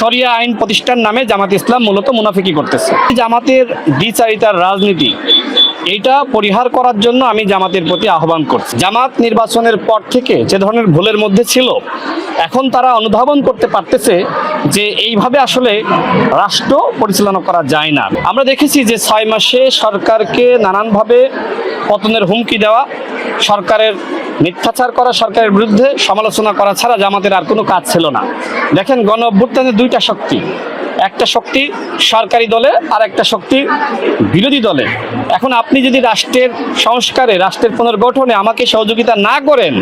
শরিয়া আইন প্রতিষ্ঠার নামে জামাত ইসলাম মূলত মুনাফিকি করতেছে। জামাতের দ্বিচারিতার রাজনীতি এইটা পরিহার করার জন্য আমি জামাতের প্রতি আহ্বান করছি। জামাত নির্বাচনের পর থেকে যে ধরনের ভুলের মধ্যে ছিল, এখন তারা অনুধাবন করতে পারতেছে যে এইভাবে আসলে রাষ্ট্র পরিচালনা করা যায় না। আমরা দেখেছি যে 6 মাসে সরকারকে নানানভাবে পতনের হুমকি দেওয়া, সরকারের মিথ্যাচার করা, সরকারের বিরুদ্ধে সমালোচনা করা ছাড়া জামাতের আর কোনো কাজ ছিল না। দেখেন, গণ অভ্যুত্থানের দুইটা শক্তি, একটা শক্তি সরকারি দলে আর একটা শক্তি বিরোধী দলে। এখন আপনি যদি রাষ্ট্রের সংস্কারে, রাষ্ট্রের পুনর্গঠনে আমাকে সহযোগিতা না করেন,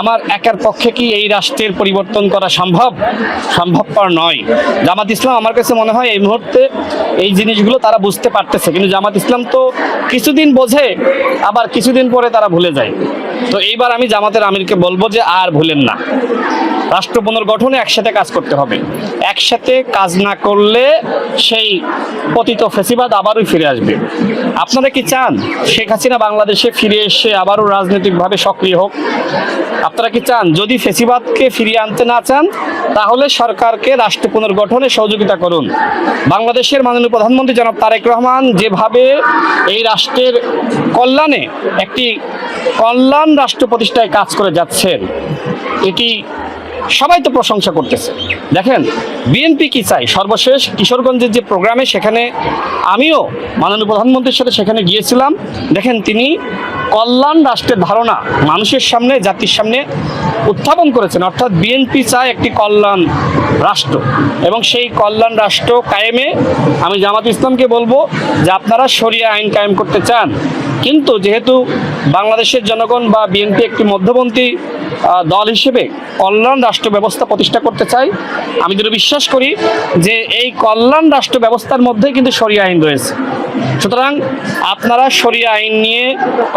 আমার একার পক্ষে কি এই রাষ্ট্রের পরিবর্তন করা সম্ভবপর নয়। জামাত ইসলাম আমার কাছে মনে হয় এই মুহূর্তে এই জিনিসগুলো তারা বুঝতে পারতেছে, কিন্তু জামাত ইসলাম তো কিছুদিন বোঝে, আবার কিছুদিন পরে তারা ভুলে যায়। তো এইবার আমি জামাতের আমিরকে বলবো যে আর ভুলেন না, রাষ্ট্র পুনর্গঠনে একসাথে কাজ করতে হবে। একসাথে কাজ না করলে সেই পতিত ফ্যাসিবাদ আবারও ফিরে আসবে। আপনারা কি চান শেখ হাসিনা বাংলাদেশে ফিরে এসে আবারও রাজনৈতিকভাবে সক্রিয় হোক? আপনারা কি চান? যদি ফ্যাসিবাদকে ফিরিয়ে আনতে না চান, তাহলে সরকারকে রাষ্ট্র পুনর্গঠনে সহযোগিতা করুন। বাংলাদেশের মাননীয় প্রধানমন্ত্রী জনাব তারেক রহমান যেভাবে এই রাষ্ট্রের কল্যাণে একটি কল্যাণ রাষ্ট্র প্রতিষ্ঠায় কাজ করে যাচ্ছেন, এটি সবাই তো প্রশংসা করতেছে। দেখেন, বিএনপি কি চাই? সর্বশেষ কিশোরগঞ্জের যে প্রোগ্রামে, সেখানে আমিও মাননীয় প্রধানমন্ত্রীর সাথে সেখানে গিয়েছিলাম। দেখেন, তিনি কল্যাণ রাষ্ট্রের ধারণা মানুষের সামনে, জাতির সামনে উত্থাপন করেছেন। অর্থাৎ বিএনপি চায় একটি কল্যাণ রাষ্ট্র, এবং সেই কল্যাণ রাষ্ট্র কায়েমে আমি জামাত ইসলামকে বলবো যে আপনারা শরিয়া আইন কায়েম করতে চান, কিন্তু যেহেতু বাংলাদেশের জনগণ বা বিএনপি একটি মধ্যপন্থী দল হিসেবে কল্যাণ রাষ্ট্র ব্যবস্থা প্রতিষ্ঠা করতে চাই, আমি দৃঢ় বিশ্বাস করি যে এই কল্যাণ রাষ্ট্র ব্যবস্থার মধ্যে কিন্তু শরিয়া আইন রয়েছে। সুতরাং আপনারা শরিয়া আইন নিয়ে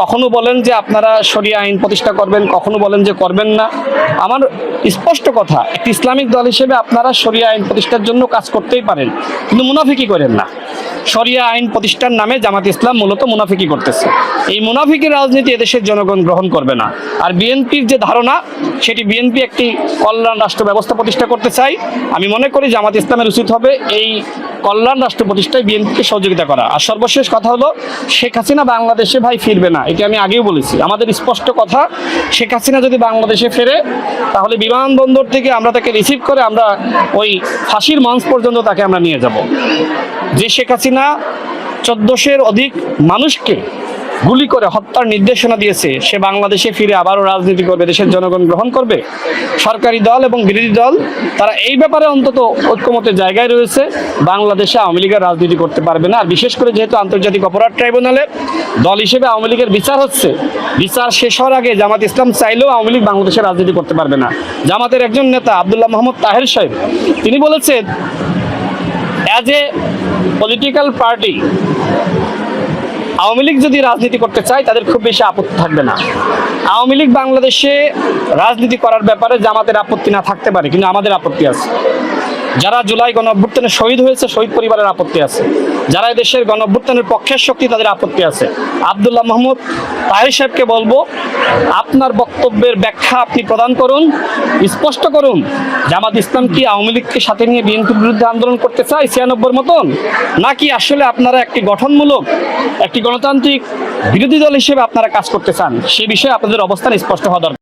কখনো বলেন যে আপনারা শরিয়া আইন প্রতিষ্ঠা করবেন, কখনো বলেন যে করবেন না। আমার স্পষ্ট কথা, একটি ইসলামিক দল হিসেবে আপনারা শরিয়া আইন প্রতিষ্ঠার জন্য কাজ করতেই পারেন, কিন্তু মুনাফিকি করেন না। শরিয়া আইন প্রতিষ্ঠার নামে জামাত ইসলাম মূলত মুনাফিকি করতেছে। এই মুনাফিকির রাজনীতি এদেশের জনগণ গ্রহণ করবে না। আর বিএনপির যে ধারণা, সেটি বিএনপি একটি কল্যাণ রাষ্ট্র ব্যবস্থা প্রতিষ্ঠা করতে চাই। আমি মনে করি জামাত ইসলামের উচিত হবে এই কল্যাণ রাষ্ট্র প্রতিষ্ঠায় বিএনপিকে সহযোগিতা করা। আর সর্বশেষ কথা হলো, শেখ হাসিনা বাংলাদেশে ভাই ফিরবে না, এটি আমি আগেও বলেছি। আমাদের স্পষ্ট কথা, শেখ হাসিনা যদি বাংলাদেশে ফেরে, তাহলে বিমানবন্দর থেকে আমরা তাকে রিসিভ করে আমরা ওই ফাঁসির মঞ্চ পর্যন্ত তাকে আমরা নিয়ে যাব। যে শেখ হাসিনা 1400-এর অধিক মানুষকে গুলি করে হত্যার নির্দেশনা দিয়েছে, সে বাংলাদেশে ফিরে আবারও রাজনীতি করবে, দেশের জনগণ গ্রহণ করবে? সরকারি দল এবং বিরোধী দল তারা এই ব্যাপারে অন্তত ঐক্যমতের জায়গায় রয়েছে। বাংলাদেশে আওয়ামী লীগের রাজনীতি করতে পারবে না। আর বিশেষ করে যেহেতু আন্তর্জাতিক অপরাধ ট্রাইব্যুনালে দল হিসেবে আওয়ামী লীগের বিচার হচ্ছে, বিচার শেষ হওয়ার আগে জামাত ইসলাম চাইলেও আওয়ামী লীগ বাংলাদেশে রাজনীতি করতে পারবে না। জামাতের একজন নেতা আব্দুল্লাহ মোহাম্মদ তাহের সাহেব, তিনি বলেছেন, as a political party Awami League যদি রাজনীতি করতে চায়, তাদের খুব বেশি আপত্তি থাকবে না। আওয়ামী লীগ বাংলাদেশে রাজনীতি করার ব্যাপারে জামাতের আপত্তি না থাকতে পারে, কিন্তু আমাদের আপত্তি আছে। যারা জুলাই গণ অভ্যুত্থানে শহীদ হয়েছে, শহীদ পরিবারের আপত্তি আছে। যারা দেশের গণ অভ্যুত্থানের পক্ষের শক্তি, তাদের আপত্তি আছে। আব্দুল্লাহ মোহাম্মদ তাহের সাহেবকে বলবো, আপনার বক্তব্যের ব্যাখ্যা আপনি প্রদান করুন, স্পষ্ট করুন। জামাত ইসলাম কি আওয়ামী লীগকে সাথে নিয়ে বিএনপির বিরুদ্ধে আন্দোলন করতে চায় 96-র মতন, নাকি আসলে আপনারা একটি গঠনমূলক, একটি গণতান্ত্রিক বিরোধী দল হিসেবে আপনারা কাজ করতে চান? সে বিষয়ে আপনাদের অবস্থান স্পষ্ট হওয়া দরকার।